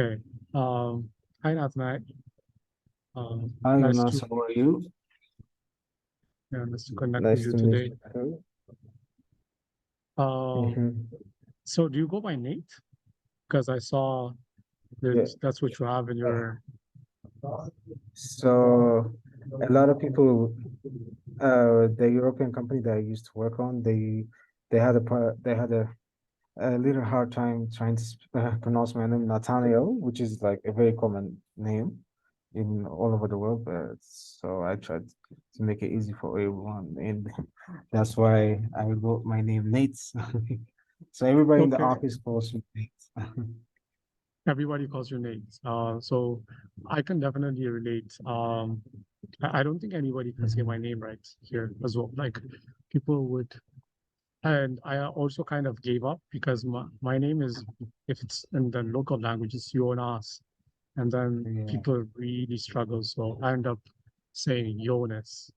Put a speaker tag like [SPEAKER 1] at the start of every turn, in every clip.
[SPEAKER 1] Okay. Hi, Nathnael.
[SPEAKER 2] Hi,
[SPEAKER 1] Nice
[SPEAKER 2] Jonas,
[SPEAKER 1] to
[SPEAKER 2] how are you?
[SPEAKER 1] nice to connect with
[SPEAKER 2] Nice
[SPEAKER 1] you
[SPEAKER 2] to meet
[SPEAKER 1] today.
[SPEAKER 2] you.
[SPEAKER 1] Um,
[SPEAKER 2] hmm
[SPEAKER 1] so do you go by Nate? Because I saw that
[SPEAKER 2] Yeah.
[SPEAKER 1] that's what you have in
[SPEAKER 2] uh,
[SPEAKER 1] your.
[SPEAKER 2] So a lot of people, the European company that I used to work on, they had a little hard time trying to pronounce my name, Nathaniel, which is like a very common name in all over the world. But so I tried to make it easy for everyone, and that's why I wrote my name Nate. So everybody in the
[SPEAKER 1] Okay,
[SPEAKER 2] office calls me Nate.
[SPEAKER 1] everybody calls you Nate. So I can definitely relate. I don't think anybody can say my
[SPEAKER 2] Mhm.
[SPEAKER 1] name right here as well. Like people would, and I also kind of gave up because my name is, if it's in the local language, it's Jonas. And then
[SPEAKER 2] Yeah.
[SPEAKER 1] people really struggle. So I end up saying Jonas.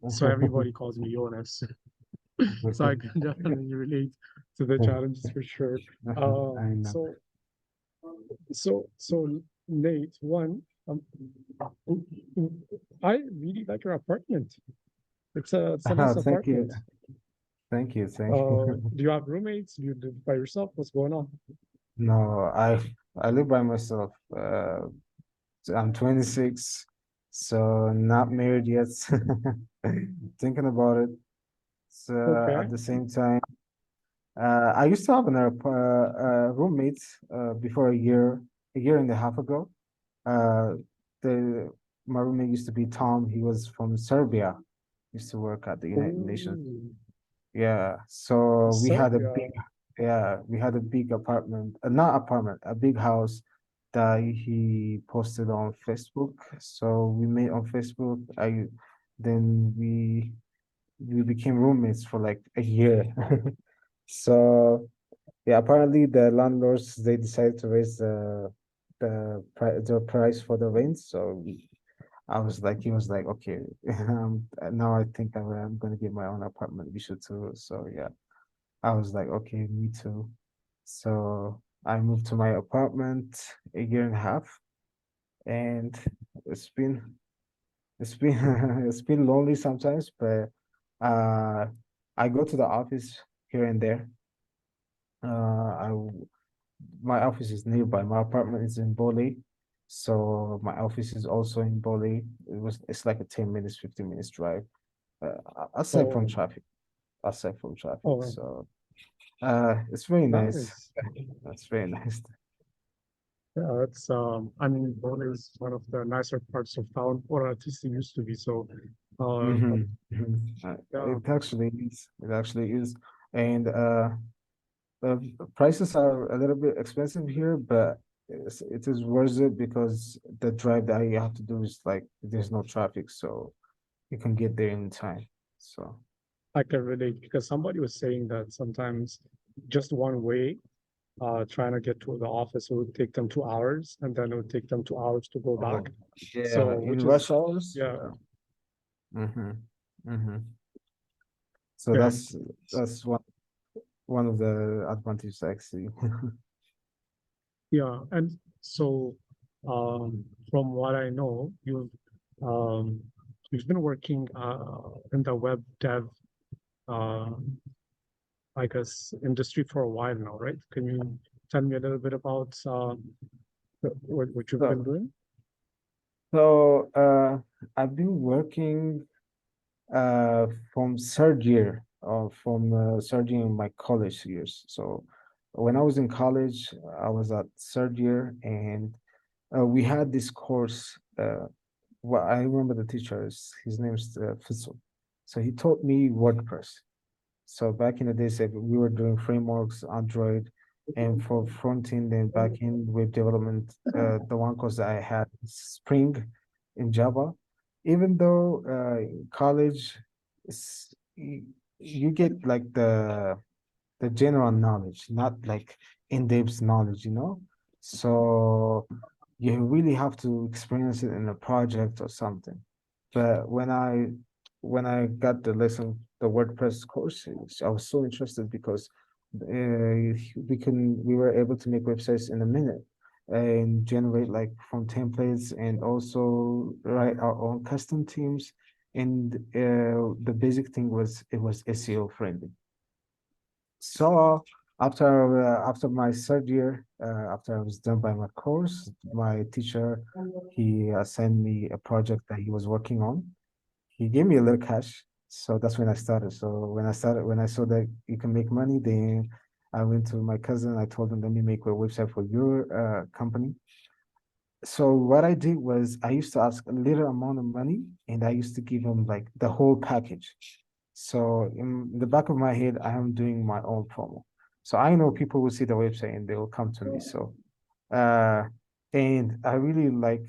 [SPEAKER 1] So everybody calls me Jonas. So I can definitely relate to the challenges for sure.
[SPEAKER 2] I know.
[SPEAKER 1] So Nate, one, I really like your apartment. It's a nice
[SPEAKER 2] Thank you.
[SPEAKER 1] apartment.
[SPEAKER 2] Thank you. Thank you.
[SPEAKER 1] Do you have roommates? Do you live by yourself? What's going on?
[SPEAKER 2] No, I live by myself. I'm 26, so not married yet. Thinking about it. So
[SPEAKER 1] Okay.
[SPEAKER 2] at the same time, I used to have another roommate before a year and a half ago. Uh, the My roommate used to be Tom. He was from Serbia. Used to work at the United Nations.
[SPEAKER 1] Ooh,
[SPEAKER 2] Yeah, so
[SPEAKER 1] Serbia.
[SPEAKER 2] we had a big apartment, not apartment, a big house that he posted on Facebook. So we met on Facebook. Then we became roommates for like a year. So yeah, apparently the landlords they decided to raise the price for the rent. So I was like, he was like, okay, now I think I'm gonna get my own apartment. We should too. So yeah. I was like, okay, me too. So I moved to my apartment a year and a half, and it's been it's been it's been lonely sometimes, but uh I go to the office here and there. My office is nearby. My apartment is in Boli, so my office is also in Boli. It's like a 10 minutes, 15 minutes drive. Aside from
[SPEAKER 1] Oh,
[SPEAKER 2] traffic, aside from traffic.
[SPEAKER 1] oh,
[SPEAKER 2] So it's very nice.
[SPEAKER 1] nice.
[SPEAKER 2] That's very nice.
[SPEAKER 1] Yeah, I mean, Bone is one of the nicer parts of town, or at least it used to be. So, uh, yeah,
[SPEAKER 2] It actually is. It actually is. And the prices are a little bit expensive here, but it is worth it because the drive that you have to do is like there's no traffic, so you can get there in time. So
[SPEAKER 1] I can relate because somebody was saying that sometimes just one way, trying to get to the office would take them 2 hours, and then it would take them 2 hours to go
[SPEAKER 2] oh
[SPEAKER 1] back.
[SPEAKER 2] yeah,
[SPEAKER 1] So,
[SPEAKER 2] in
[SPEAKER 1] which
[SPEAKER 2] rush
[SPEAKER 1] is,
[SPEAKER 2] hours,
[SPEAKER 1] yeah,
[SPEAKER 2] yeah. Mm-hmm. Mm-hmm. So
[SPEAKER 1] yeah,
[SPEAKER 2] that's one of the advantages I see.
[SPEAKER 1] yeah. And so, from what I know, um, you've been working in the web dev uh, I guess, industry for a while now, right? Can you tell me a little bit about what you've been
[SPEAKER 2] So
[SPEAKER 1] doing?
[SPEAKER 2] so I've been working uh from third year from third year in my college years. So when I was in college, I was at third year, and we had this course. Well, I remember the teacher. His name's Fitzel. So he taught me WordPress. So back in the days, like, we were doing frameworks, Android, and for front end and back end web development, the one course that I had Spring in Java. Even though in college, you get like the general knowledge, not like in-depth knowledge, you know? So you really have to experience it in a project or something. But when I got the lesson, the WordPress course, I was so interested because we were able to make websites in a minute. and generate like from templates and also write our own custom themes. And the basic thing was it was SEO friendly. So after my third year, after I was done by my course, my teacher he assigned me a project that he was working on. He gave me a little cash, so that's when I started. So when I saw that you can make money, then I went to my cousin. I told him, let me make a website for your company. So what I did was I used to ask a little amount of money, and I used to give him like the whole package. So in the back of my head, I am doing my own promo. So I know people will see the website and they will come to me. So uh, and I really like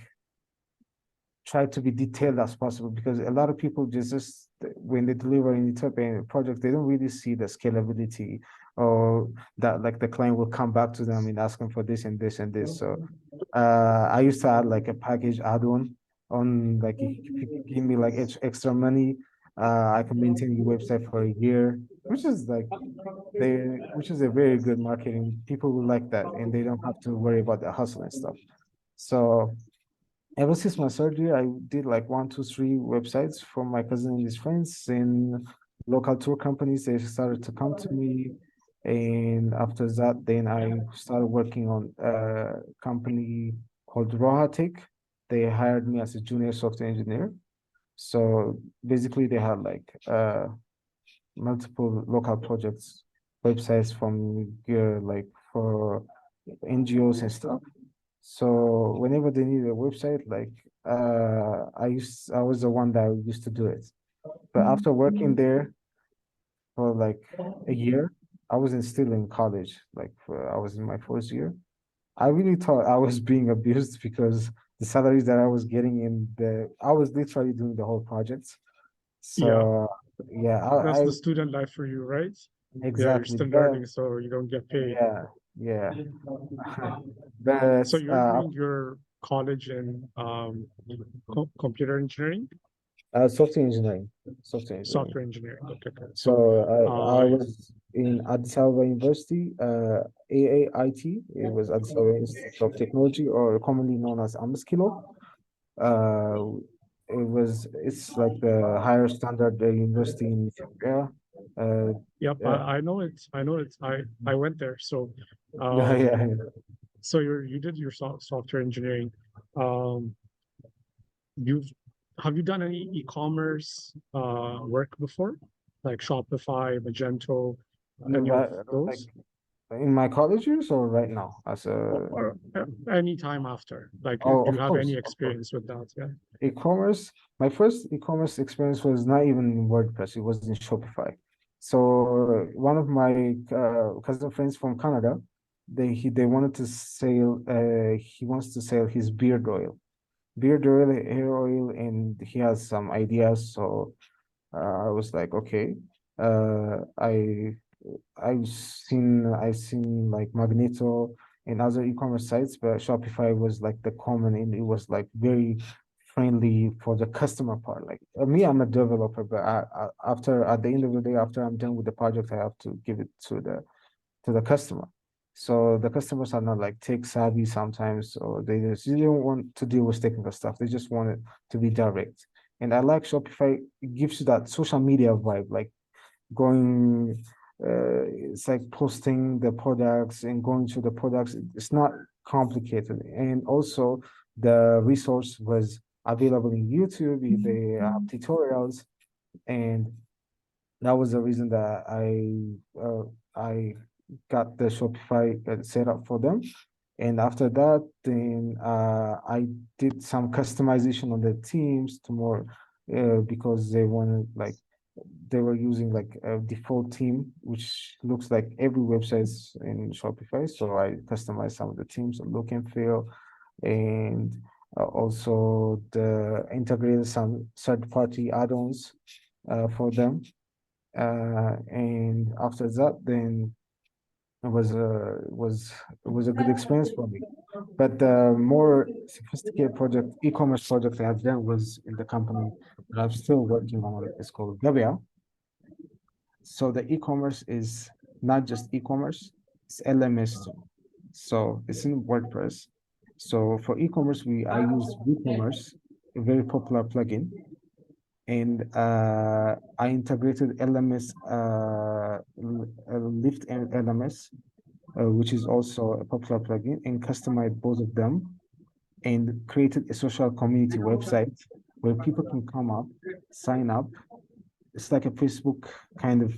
[SPEAKER 2] try to be detailed as possible because a lot of people just when they deliver any type of project, they don't really see the scalability or that like the client will come back to them and ask them for this and this and this. So I used to add like a package add-on on like if you give me like extra money, I can maintain your website for a year, which is like which is a very good marketing. People will like that and they don't have to worry about the hustle and stuff. So ever since my surgery, I did like one, two, three websites for my cousin and his friends and local tour companies. They started to come to me. And after that, then I started working on a company called Roha Tech. They hired me as a junior software engineer. So basically they had like multiple local projects, websites from like for NGOs and stuff. So whenever they need a website, like I was the one that used to do it. But after working there for like a year, I wasn't still in college. Like I was in my first year. I really thought I was being abused because the salaries that I was getting in I was literally doing the whole project.
[SPEAKER 1] Yeah,
[SPEAKER 2] So yeah,
[SPEAKER 1] that's the student life for you, right? Yeah, you're
[SPEAKER 2] exactly.
[SPEAKER 1] still learning, so you don't get paid.
[SPEAKER 2] Yeah, yeah. But
[SPEAKER 1] So you're doing your college in computer engineering,
[SPEAKER 2] software engineering, software engineering.
[SPEAKER 1] software engineering. Okay, okay.
[SPEAKER 2] So
[SPEAKER 1] So,
[SPEAKER 2] I
[SPEAKER 1] uh,
[SPEAKER 2] was in Addis Ababa University, AAIT. It was Addis Ababa Institute of Technology, or commonly known as Amaskilo. Uh, it's like the higher standard university in Ethiopia. Uh,
[SPEAKER 1] yep,
[SPEAKER 2] uh,
[SPEAKER 1] I know it's, I went there. So,
[SPEAKER 2] yeah,
[SPEAKER 1] um,
[SPEAKER 2] yeah.
[SPEAKER 1] so you did your software engineering. Um, you've, have you done any e-commerce, work before? Like Shopify, Magento, any of
[SPEAKER 2] Right, like
[SPEAKER 1] those?
[SPEAKER 2] in my college years or right now as a
[SPEAKER 1] Or any time after? Like, do
[SPEAKER 2] oh,
[SPEAKER 1] you
[SPEAKER 2] of
[SPEAKER 1] have
[SPEAKER 2] course,
[SPEAKER 1] any
[SPEAKER 2] of course.
[SPEAKER 1] experience with that? Yeah.
[SPEAKER 2] E-commerce, my first e-commerce experience was not even in WordPress, it was in Shopify. So one of my cousin friends from Canada, they wanted to sell he wants to sell his beard oil, hair oil, and he has some ideas. So I was like, okay. I I've seen like Magneto and other e-commerce sites, but Shopify was like the common, and it was like very friendly for the customer part. Like me, I'm a developer, but after at the end of the day, after I'm done with the project, I have to give it to the customer. So the customers are not like tech savvy sometimes, or they just you don't want to deal with technical stuff. They just want it to be direct. And I like Shopify. It gives you that social media vibe, like going it's like posting the products and going to the products. It's not complicated, and also the resource was available in YouTube. They have tutorials, and that was the reason that I got the Shopify set up for them. And after that, then I did some customization on the teams to more because they wanted like they were using like a default theme, which looks like every website's in Shopify. So I customized some of the themes, look and feel, and also the integrated some third-party add-ons for them. And after that, then it was a good experience for me. But the more sophisticated project, e-commerce project I have done was in the company that I'm still working on. It's called Gabia. So the e-commerce is not just e-commerce, it's LMS too. So it's in WordPress. So for e-commerce, I use WooCommerce, a very popular plugin, and I integrated LMS, Lift and LMS, which is also a popular plugin, and customized both of them, and created a social community website where people can come up, sign up. It's like a Facebook kind of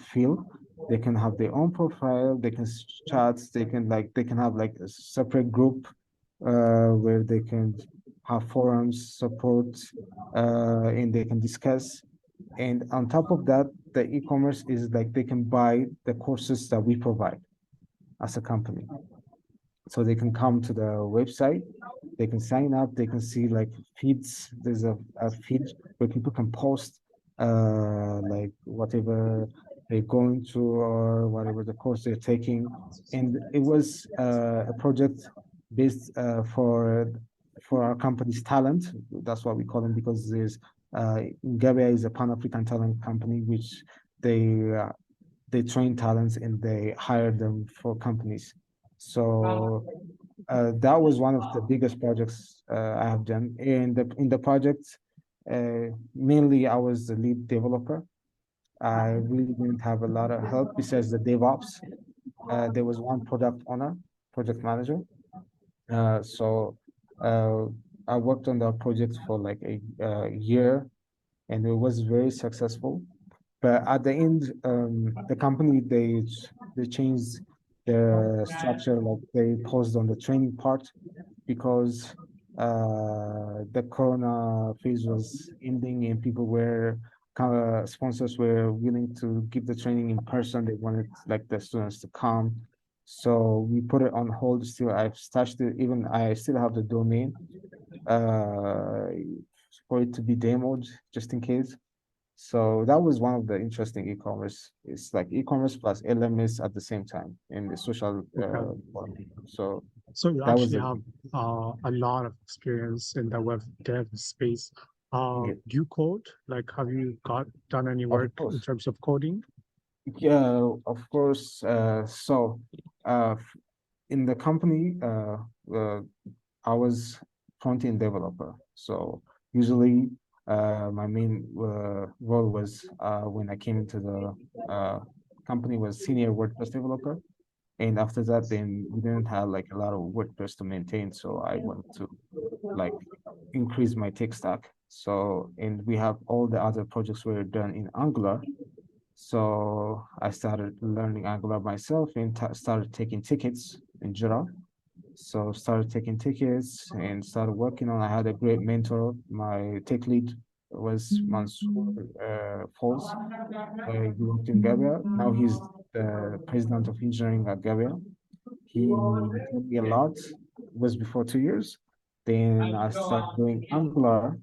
[SPEAKER 2] feel. They can have their own profile, they can chat, they can have like a separate group where they can have forums, support, and they can discuss. And on top of that, the e-commerce is like they can buy the courses that we provide as a company. So they can come to the website, they can sign up, they can see like feeds. There's a feed where people can post like whatever they're going through or whatever the course they're taking. And it was a project based for our company's talent. That's what we call them, because there's Gabia is a Pan-African talent company which they uh, they train talents and they hire them for companies. So that was one of the biggest projects I have done. In the project, mainly I was the lead developer. I really didn't have a lot of help besides the DevOps. There was one product owner, project manager. So uh, I worked on that project for like a year, and it was very successful. But at the end, the company they changed their structure, like they paused on the training part because the corona phase was ending and people were kind of sponsors were willing to give the training in person. They wanted like the students to come. So we put it on hold. Still, I've stashed it. Even I still have the domain uh, for it to be demoed just in case. So that was one of the interesting e-commerce. It's like e-commerce plus LMS at the same time in the social
[SPEAKER 1] Okay.
[SPEAKER 2] form. So
[SPEAKER 1] So you
[SPEAKER 2] that was
[SPEAKER 1] actually
[SPEAKER 2] a
[SPEAKER 1] have a lot of experience in the web dev space.
[SPEAKER 2] yeah,
[SPEAKER 1] Do you code? Like, have you done any
[SPEAKER 2] of
[SPEAKER 1] work in
[SPEAKER 2] course.
[SPEAKER 1] terms of coding?
[SPEAKER 2] Yeah, of course. In the company, uh, I was front-end developer. So usually, my main role was when I came into the company was senior WordPress developer. And after that, then we didn't have like a lot of WordPress to maintain. So I wanted to like increase my tech stack. So, and we have all the other projects were done in Angular. So I started learning Angular myself and started taking tickets in Jira. So started taking tickets and started working on. I had a great mentor. My tech lead was Mansour Falls. He worked in Gabia. Now he's the president of engineering at Gabia. He taught me a lot. It was before 2 years. Then I started doing Angular,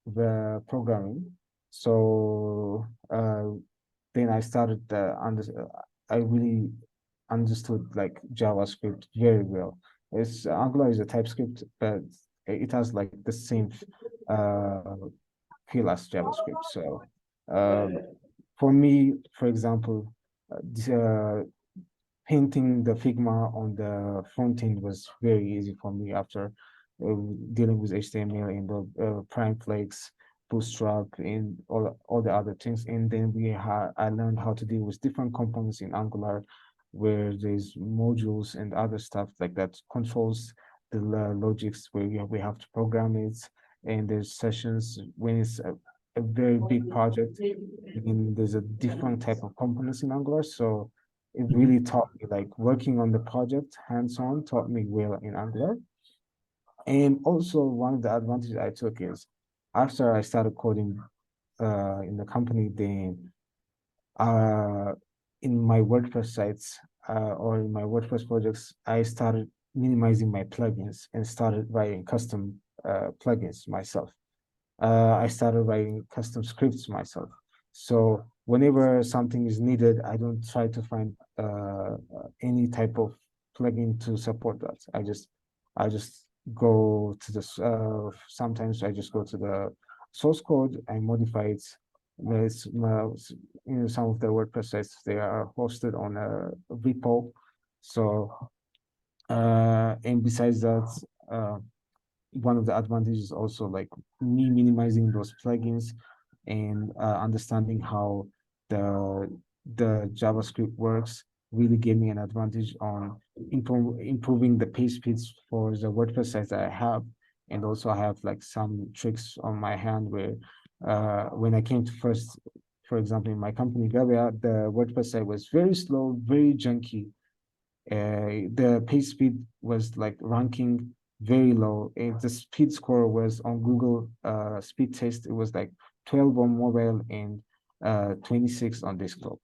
[SPEAKER 2] the programming. So then I started I really understood like JavaScript very well. It's Angular is a TypeScript, but it has like the same uh, feel as JavaScript. So uh, for me, for example, painting the Figma on the front end was very easy for me after dealing with HTML and the Prime Flakes, Bootstrap, and all the other things. And then I learned how to deal with different components in Angular, where there's modules and other stuff like that controls the logics where we have to program it. And there's sessions when it's a very big project, and there's a different type of components in Angular. So it
[SPEAKER 1] Mhm.
[SPEAKER 2] really taught me like working on the project hands-on taught me well in Angular. And also one of the advantages I took is after I started coding in the company, then uh, in my WordPress sites or in my WordPress projects, I started minimizing my plugins and started writing custom plugins myself. I started writing custom scripts myself. So whenever something is needed, I don't try to find any type of plugin to support that. I just go to this. Sometimes I just go to the source code. I modify it. Some of the WordPress sites they are hosted on a repo, so And besides that, one of the advantages also like me minimizing those plugins and understanding how the the JavaScript works really gave me an advantage on improving the page speeds for the WordPress sites that I have. And also I have like some tricks on my hand where when I came to first, for example, in my company, Gavia, the WordPress site was very slow, very junky, the page speed was like ranking very low. And the speed score was on Google speed test. It was like 12 on mobile and 26 on desktop.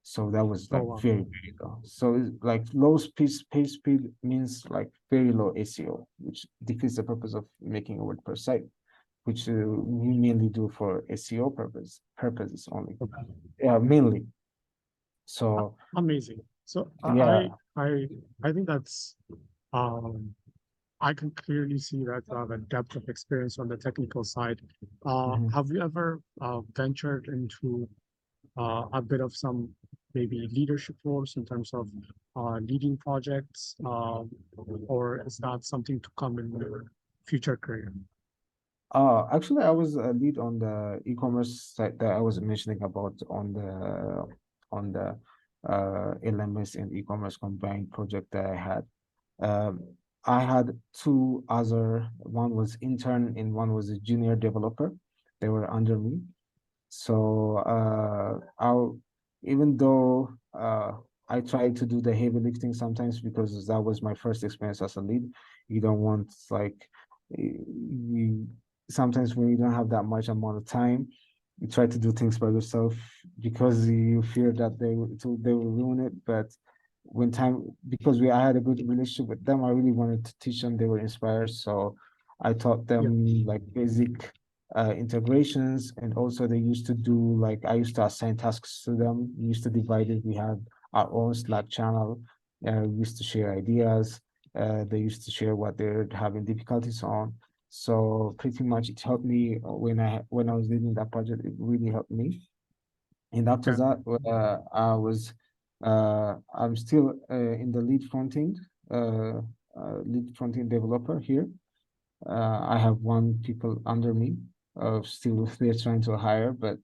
[SPEAKER 2] So that was
[SPEAKER 1] Oh
[SPEAKER 2] like
[SPEAKER 1] wow.
[SPEAKER 2] very, very low. So it's like low speed page speed means like very low SEO, which defeats the purpose of making a WordPress site, which we mainly do for SEO purposes only.
[SPEAKER 1] Okay.
[SPEAKER 2] Yeah, mainly. So
[SPEAKER 1] Amazing. So
[SPEAKER 2] yeah.
[SPEAKER 1] I think that's um I can clearly see that you have a depth of experience on the technical side.
[SPEAKER 2] Mhm.
[SPEAKER 1] Have you ever ventured into a bit of some maybe leadership roles in terms of leading projects, or is that something to come in your future career?
[SPEAKER 2] Actually, I was a lead on the e-commerce site that I was mentioning about on the LMS and e-commerce combined project that I had. Um, I had two other, one was intern and one was a junior developer. They were under me. So I'll even though I try to do the heavy lifting sometimes because that was my first experience as a lead. You don't want like you sometimes when you don't have that much amount of time, you try to do things by yourself because you fear that they will ruin it. But when time because I had a good relationship with them, I really wanted to teach them. They were inspired, so I taught
[SPEAKER 1] Yeah,
[SPEAKER 2] them like basic integrations, and also they used to do like I used to assign tasks to them. We used to divide it. We had our own Slack channel. We used to share ideas. They used to share what they're having difficulties on. So pretty much it helped me when I was leading that project. It really helped me. And after
[SPEAKER 1] yeah,
[SPEAKER 2] that, I'm still in the uh, lead front end developer here. I have one people under me. Still, they're trying to hire, but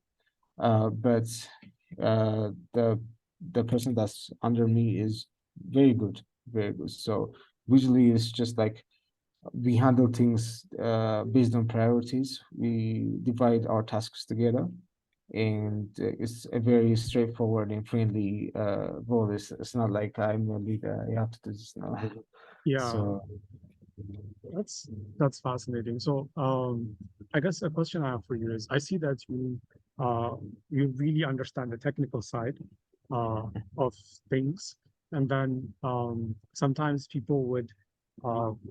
[SPEAKER 2] the person that's under me is very good, very good. So usually it's just like we handle things based on priorities. We divide our tasks together, and it's a very straightforward and friendly role. It's not like I'm a leader. You have to do this now.
[SPEAKER 1] yeah.
[SPEAKER 2] So
[SPEAKER 1] That's that's fascinating. So, I guess a question I have for you is, I see that uh, you really understand the technical side of things, and then sometimes people would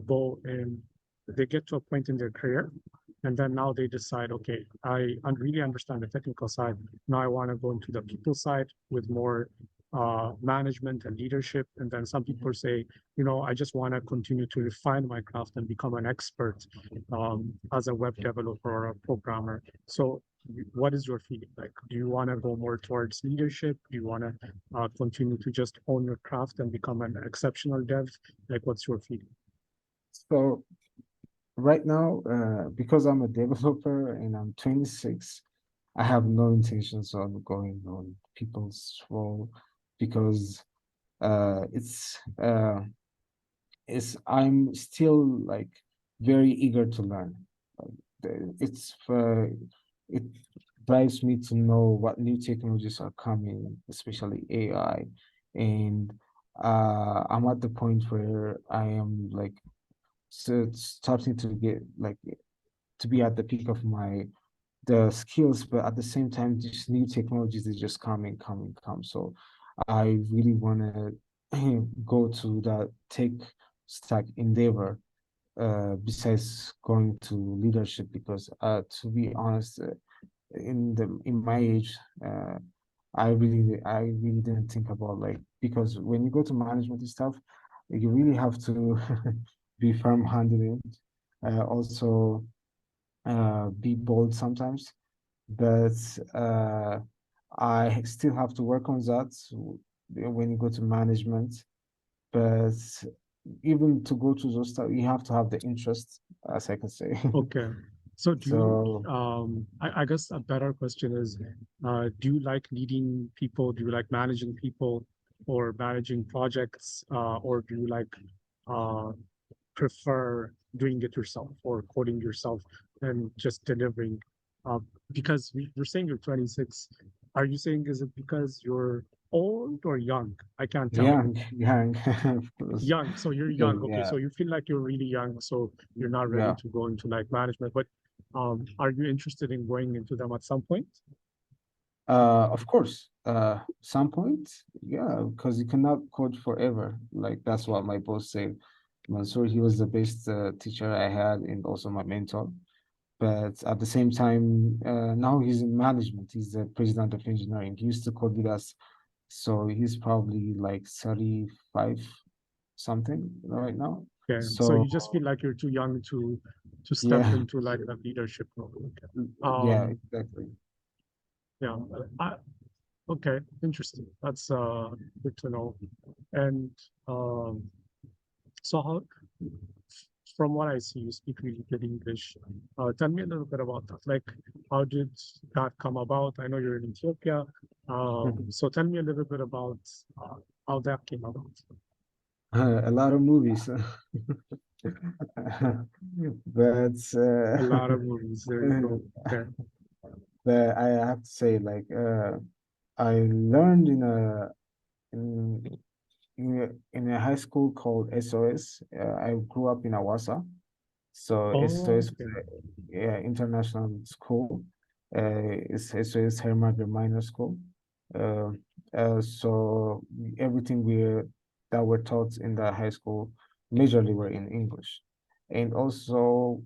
[SPEAKER 1] go and they get to a point in their career, and then now they decide, okay, really understand the technical side. Now I want to go into the people side with more management and leadership, and then some people say, I just want to continue to refine my craft and become an expert as a web developer or a programmer. So, what is your feeling like? Do you want to go more towards leadership? Do you want to continue to just own your craft and become an exceptional dev? Like, what's your feeling?
[SPEAKER 2] so right now, because I'm a developer and I'm 26, I have no intentions on going on people's role because uh, it's uh, I'm still like very eager to learn. Like, it drives me to know what new technologies are coming, especially AI, and I'm at the point where I am like starting to get like to be at the peak of my the skills, but at the same time, these new technologies are just come. So I really want to go to that tech stack endeavor besides going to leadership because to be honest, in my age, uh, I really didn't think about like because when you go to management and stuff, you really have to be firm-handed, also be bold sometimes, but I still have to work on that when you go to management. But even to go to those stuff, you have to have the interest, as I can say.
[SPEAKER 1] Okay. So
[SPEAKER 2] So
[SPEAKER 1] I guess a better question is, do you like leading people? Do you like managing people or managing projects? Or do you like uh, prefer doing it yourself or coding yourself and just delivering? Uh, because you're saying you're 26. Are you saying is it because you're old or young? I can't tell.
[SPEAKER 2] young, young, of course.
[SPEAKER 1] Young. So you're
[SPEAKER 2] Because
[SPEAKER 1] young. Okay. So you feel like you're really young. So you're not ready
[SPEAKER 2] yeah.
[SPEAKER 1] to go into like management. But are you interested in going into them at some point?
[SPEAKER 2] Of course, some point, yeah, because you cannot code forever. Like that's what my boss said. Mansoor, he was the best teacher I had and also my mentor. But at the same time, now he's in management. He's the president of engineering. He used to code with us, so he's probably like 35 something right now.
[SPEAKER 1] Okay. So
[SPEAKER 2] So
[SPEAKER 1] you just feel like you're too young to step
[SPEAKER 2] yeah,
[SPEAKER 1] into like a leadership role. Okay.
[SPEAKER 2] yeah,
[SPEAKER 1] Um,
[SPEAKER 2] exactly.
[SPEAKER 1] yeah. I, okay. Interesting. That's good to know. And um, so how from what I see, you speak really good English. Tell me a little bit about that. Like, how did that come about? I know you're in Ethiopia. So tell me a little bit about uh, how that came about.
[SPEAKER 2] A lot of movies. But
[SPEAKER 1] A lot of movies. There you go. Okay.
[SPEAKER 2] but I have to say, like, I learned in in a high school called SOS. I grew up in Awasa, so
[SPEAKER 1] Oh,
[SPEAKER 2] SOS was
[SPEAKER 1] okay.
[SPEAKER 2] a international school. It's SOS Hermager Minor School. Uh, so everything that were taught in the high school majorly were in English, and also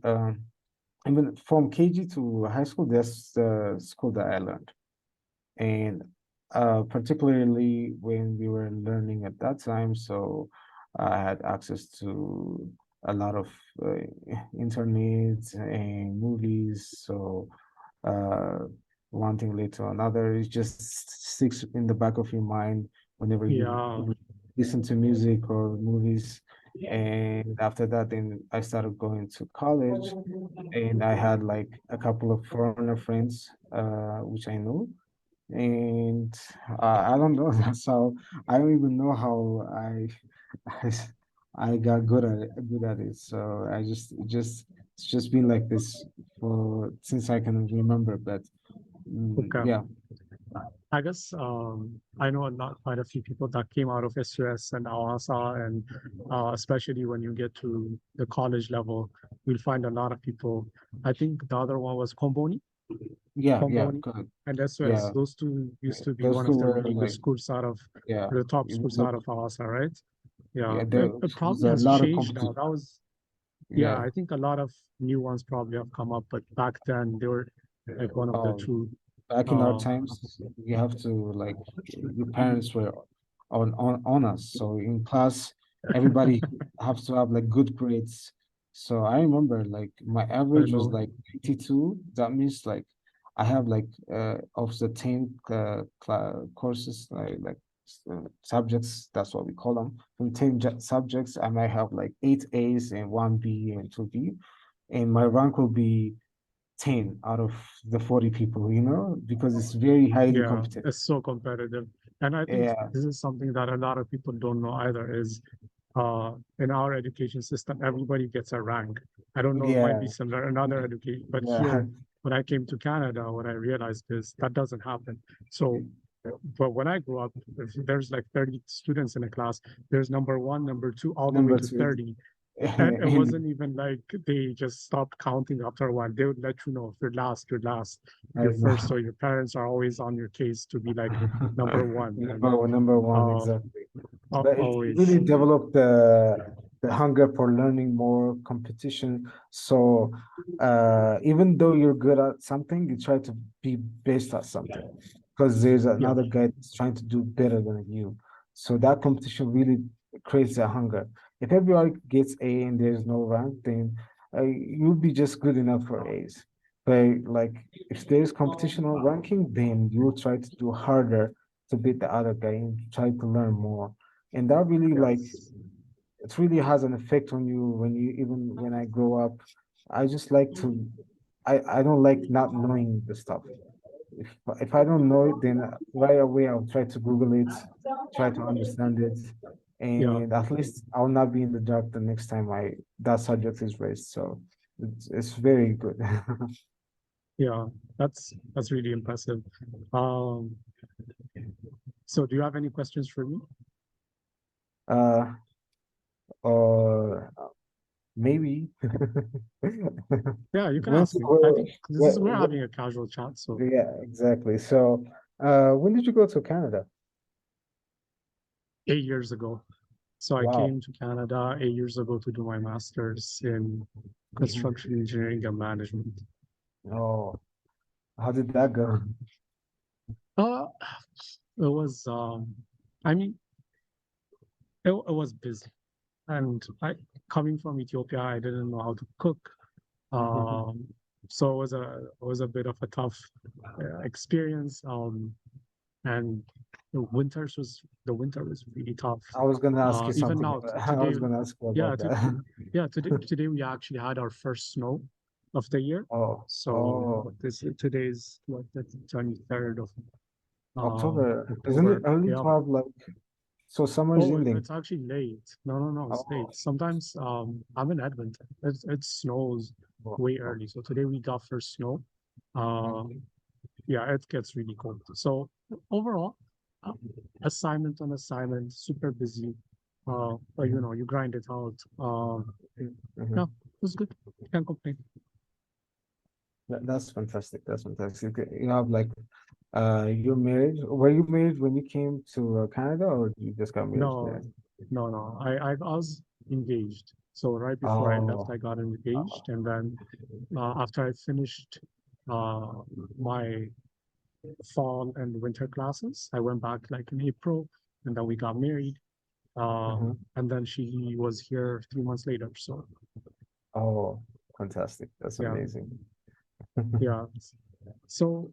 [SPEAKER 2] even from KG to high school, that's the school that I learned. And particularly when we were learning at that time, so I had access to a lot of uh, internet and movies. So uh, one thing led to another. It just sticks in the back of your mind whenever you
[SPEAKER 1] Yeah.
[SPEAKER 2] listen to music or movies. And after that, then I started going to college, and I had like a couple of foreigner friends, which I knew, and I don't know. That's how I don't even know how I, I got good at it. So I just it's just been like this for since I can remember. But
[SPEAKER 1] Okay.
[SPEAKER 2] yeah,
[SPEAKER 1] I guess I know quite a few people that came out of SUS and Awasa, and especially when you get to the college level, you'll find a lot of people. I think the other one was
[SPEAKER 2] yeah,
[SPEAKER 1] Comboni
[SPEAKER 2] good,
[SPEAKER 1] and SOS.
[SPEAKER 2] yeah.
[SPEAKER 1] Those two used to be
[SPEAKER 2] Those
[SPEAKER 1] one
[SPEAKER 2] two
[SPEAKER 1] of the
[SPEAKER 2] were
[SPEAKER 1] really good
[SPEAKER 2] like
[SPEAKER 1] schools out of
[SPEAKER 2] yeah,
[SPEAKER 1] the top
[SPEAKER 2] it
[SPEAKER 1] schools
[SPEAKER 2] was
[SPEAKER 1] out of Awasa, right? Yeah,
[SPEAKER 2] yeah. There
[SPEAKER 1] it
[SPEAKER 2] was
[SPEAKER 1] probably
[SPEAKER 2] a
[SPEAKER 1] has
[SPEAKER 2] lot of
[SPEAKER 1] changed now.
[SPEAKER 2] competition.
[SPEAKER 1] That was, yeah,
[SPEAKER 2] Yeah.
[SPEAKER 1] I think a lot of new ones probably have come up, but back then they were like one of the
[SPEAKER 2] Um,
[SPEAKER 1] true.
[SPEAKER 2] Back in our
[SPEAKER 1] Uh,
[SPEAKER 2] times, you have to like your parents were on us. So in class, everybody has to have like good grades. So I remember like my
[SPEAKER 1] I
[SPEAKER 2] average was
[SPEAKER 1] know,
[SPEAKER 2] like 82. That means like I have like of the 10 courses subjects, that's what we call them. From 10 subjects, I might have like 8 A's and 1 B and 2 B. And my rank will be 10 out of the 40 people, because it's very highly
[SPEAKER 1] yeah,
[SPEAKER 2] competitive.
[SPEAKER 1] it's so competitive, and I think
[SPEAKER 2] Yeah,
[SPEAKER 1] this is something that a lot of people don't know either. Is in our education system, everybody gets a rank. I don't know, it might be
[SPEAKER 2] yeah,
[SPEAKER 1] similar in other education, but
[SPEAKER 2] yeah.
[SPEAKER 1] here, when I came to Canada, what I realized is that doesn't happen. So, but when I grew up, if there's like 30 students in a class, there's number one, number two, all the way
[SPEAKER 2] Number
[SPEAKER 1] to
[SPEAKER 2] two,
[SPEAKER 1] 30. And it
[SPEAKER 2] and
[SPEAKER 1] wasn't even like they just stopped counting after a while. They would let you know if you're last, you're last, if
[SPEAKER 2] I
[SPEAKER 1] you're first.
[SPEAKER 2] know.
[SPEAKER 1] So your parents are always on your case to be like number one. And
[SPEAKER 2] Number one,
[SPEAKER 1] uh,
[SPEAKER 2] exactly. But it
[SPEAKER 1] always,
[SPEAKER 2] really developed the hunger for learning more competition. So even though you're good at something, you try to be best at something because there's
[SPEAKER 1] yeah,
[SPEAKER 2] another guy that's trying to do better than you. So that competition really creates a hunger. If everybody gets A and there's no rank, then you'll be just good enough for A's. But like if there's competition on ranking, then you'll try to do harder to beat the other guy and try to learn more. And that really like
[SPEAKER 1] yes.
[SPEAKER 2] it really has an effect on you when you even when I grow up. I just like to I don't like not knowing the stuff. If I don't know it, then right away I'll try to Google it, try to understand it,
[SPEAKER 1] Yeah,
[SPEAKER 2] and at least I'll not be in the dark the next time I that subject is raised. So it's very good.
[SPEAKER 1] yeah, that's really impressive. Um, so do you have any questions for me?
[SPEAKER 2] Uh, or maybe.
[SPEAKER 1] Yeah, you can
[SPEAKER 2] When
[SPEAKER 1] ask me. I
[SPEAKER 2] where,
[SPEAKER 1] think this is we're
[SPEAKER 2] where,
[SPEAKER 1] having a casual chat, so
[SPEAKER 2] yeah, exactly. So, when did you go to Canada?
[SPEAKER 1] 8 years ago. So I
[SPEAKER 2] Wow.
[SPEAKER 1] came to Canada 8 years ago to do my master's in
[SPEAKER 2] Mhm.
[SPEAKER 1] construction engineering and management.
[SPEAKER 2] Oh, how did that go?
[SPEAKER 1] Uh, it was, I mean, it was busy. And coming from Ethiopia, I didn't know how to cook. Um, so it was a bit of a tough experience. And the winter was really tough.
[SPEAKER 2] I was gonna ask you
[SPEAKER 1] Even
[SPEAKER 2] something.
[SPEAKER 1] now,
[SPEAKER 2] I
[SPEAKER 1] today,
[SPEAKER 2] was gonna ask you
[SPEAKER 1] yeah,
[SPEAKER 2] about that.
[SPEAKER 1] yeah, today we actually had our first snow of the year.
[SPEAKER 2] Oh,
[SPEAKER 1] So
[SPEAKER 2] oh,
[SPEAKER 1] today's what the 23rd of
[SPEAKER 2] October. Isn't it
[SPEAKER 1] October.
[SPEAKER 2] early
[SPEAKER 1] Yeah.
[SPEAKER 2] to have like, so summer is
[SPEAKER 1] Oh,
[SPEAKER 2] ending?
[SPEAKER 1] it's actually late. No, it's
[SPEAKER 2] Oh,
[SPEAKER 1] late. Sometimes I'm in Edmonton. It snows
[SPEAKER 2] oh,
[SPEAKER 1] way
[SPEAKER 2] oh.
[SPEAKER 1] early. So today we got first snow. Um, yeah, it gets really cold. So overall, uh, assignment on assignment, super busy. But
[SPEAKER 2] Mhm,
[SPEAKER 1] you grind it out.
[SPEAKER 2] mhm.
[SPEAKER 1] Yeah, it was good. Can't complain.
[SPEAKER 2] That's fantastic. That's fantastic. You have like, you're married. Were you married when you came to Canada, or you just got married
[SPEAKER 1] No,
[SPEAKER 2] there?
[SPEAKER 1] no. I was engaged. So right before I left,
[SPEAKER 2] Oh,
[SPEAKER 1] I got engaged, and then after I finished uh, my fall and winter classes, I went back like in April, and then we got married.
[SPEAKER 2] mhm.
[SPEAKER 1] And then she was here 3 months later. So
[SPEAKER 2] Oh, fantastic. That's
[SPEAKER 1] yeah,
[SPEAKER 2] amazing.
[SPEAKER 1] yeah. So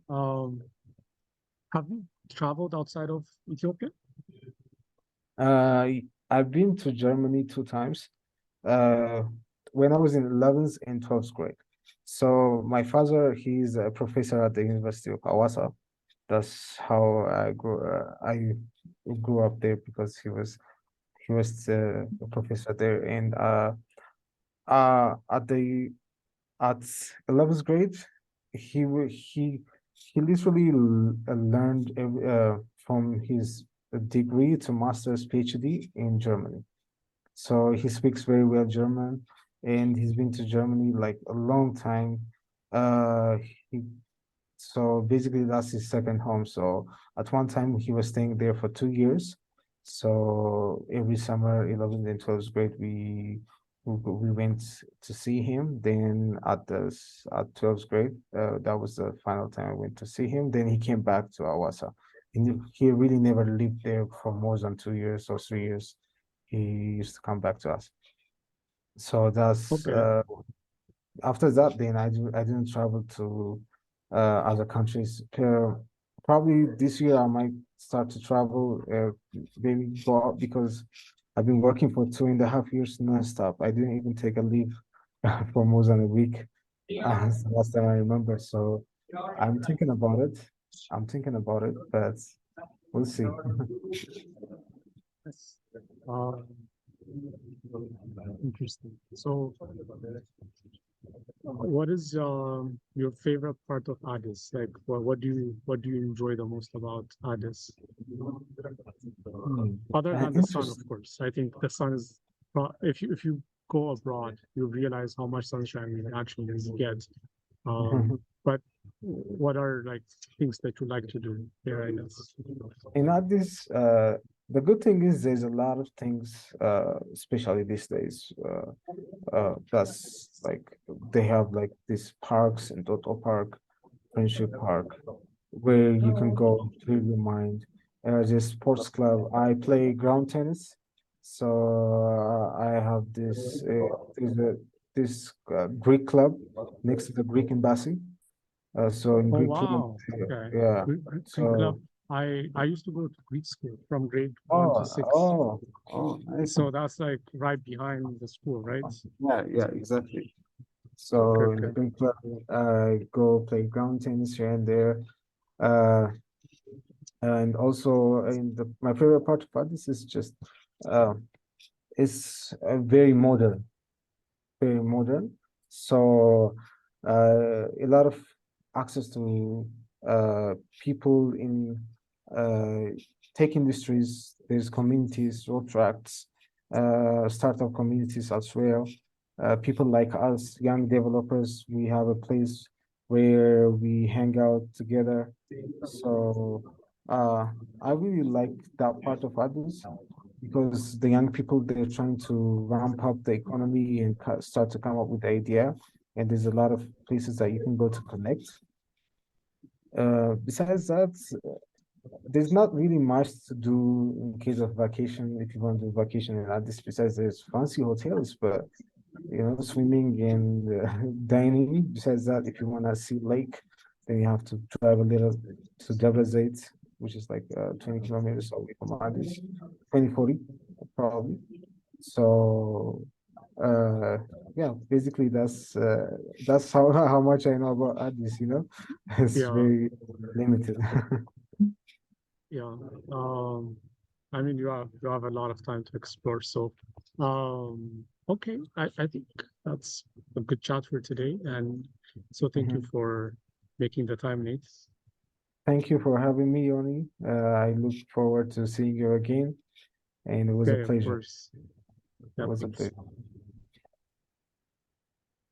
[SPEAKER 1] have you traveled outside of Ethiopia?
[SPEAKER 2] Uh, I've been to Germany 2 times. Uh, when I was in 11th and 12th grade. So my father, he's a professor at the University of Hawassa. That's how I grew up there because he was a professor there. And at the at 11th grade, he wa- he literally learned from his degree to master's PhD in Germany. So he speaks very well German, and he's been to Germany like a long time. Uh, he so basically that's his second home. So at one time he was staying there for 2 years. So every summer, 11th and 12th grade, we went to see him. Then at 12th grade, that was the final time I went to see him. Then he came back to Awasa. And he really never lived there for more than 2 years or 3 years. He used to come back to us. So that's
[SPEAKER 1] Okay,
[SPEAKER 2] after that, then I didn't travel to other countries. Probably this year I might start to travel, maybe go out because I've been working for 2.5 years nonstop. I didn't even take a leave for more than a week. It's the last time I remember. So I'm thinking about it. I'm thinking about it, but we'll see.
[SPEAKER 1] yes. Um, Interesting. So, what is your favorite part of Addis? Like, what do you enjoy the most about Addis?
[SPEAKER 2] Hmm.
[SPEAKER 1] Other than the sun, of
[SPEAKER 2] Interesting.
[SPEAKER 1] course. I think the sun is, if you go abroad, you realize how much sunshine you actually get. But what are like things that you like to do here, I guess?
[SPEAKER 2] In Addis, the good thing is there's a lot of things, especially these days. That's like they have like these parks in Total Park, Friendship Park, where you can go clear your mind. There's sports club. I play ground tennis, so I have this Greek club next to the Greek embassy. So in
[SPEAKER 1] Oh
[SPEAKER 2] Greek club,
[SPEAKER 1] wow. Okay.
[SPEAKER 2] yeah.
[SPEAKER 1] Greek club.
[SPEAKER 2] So
[SPEAKER 1] I used to go to Greek school from grade 1 to
[SPEAKER 2] Oh,
[SPEAKER 1] 6.
[SPEAKER 2] oh, oh, nice.
[SPEAKER 1] So that's like right behind the school, right?
[SPEAKER 2] Yeah, yeah, exactly.
[SPEAKER 1] Okay,
[SPEAKER 2] So you
[SPEAKER 1] okay.
[SPEAKER 2] can go play ground tennis here and there. Uh, and also in my favorite part about this is just uh, it's very modern, very modern. So a lot of access to people in uh, tech industries. There's communities, road tracks, startup communities as well. People like us, young developers, we have a place where we hang out together. So uh, I really like that part of Addis because the young people they're trying to ramp up the economy and start to come up with the idea, and there's a lot of places that you can go to connect. Besides that, there's not really much to do in case of vacation if you want to do vacation in Addis. Besides, there's fancy hotels, but swimming and dining. Besides that, if you want to see lake, then you have to drive a little to Debrecen, which is like 20 kilometers away from Addis, 2040 probably. So uh yeah, basically that's how much I know about Addis, It's
[SPEAKER 1] Yeah,
[SPEAKER 2] very limited.
[SPEAKER 1] yeah. I mean, you have a lot of time to explore. So, okay, I think that's a good chat for today. And so thank you
[SPEAKER 2] Mhm.
[SPEAKER 1] for making the time, Nate.
[SPEAKER 2] Thank you for having me, Yoni. I look forward to seeing you again, and it was a
[SPEAKER 1] Okay, of
[SPEAKER 2] pleasure.
[SPEAKER 1] course.
[SPEAKER 2] It
[SPEAKER 1] Yeah,
[SPEAKER 2] was a
[SPEAKER 1] thanks.
[SPEAKER 2] pleasure.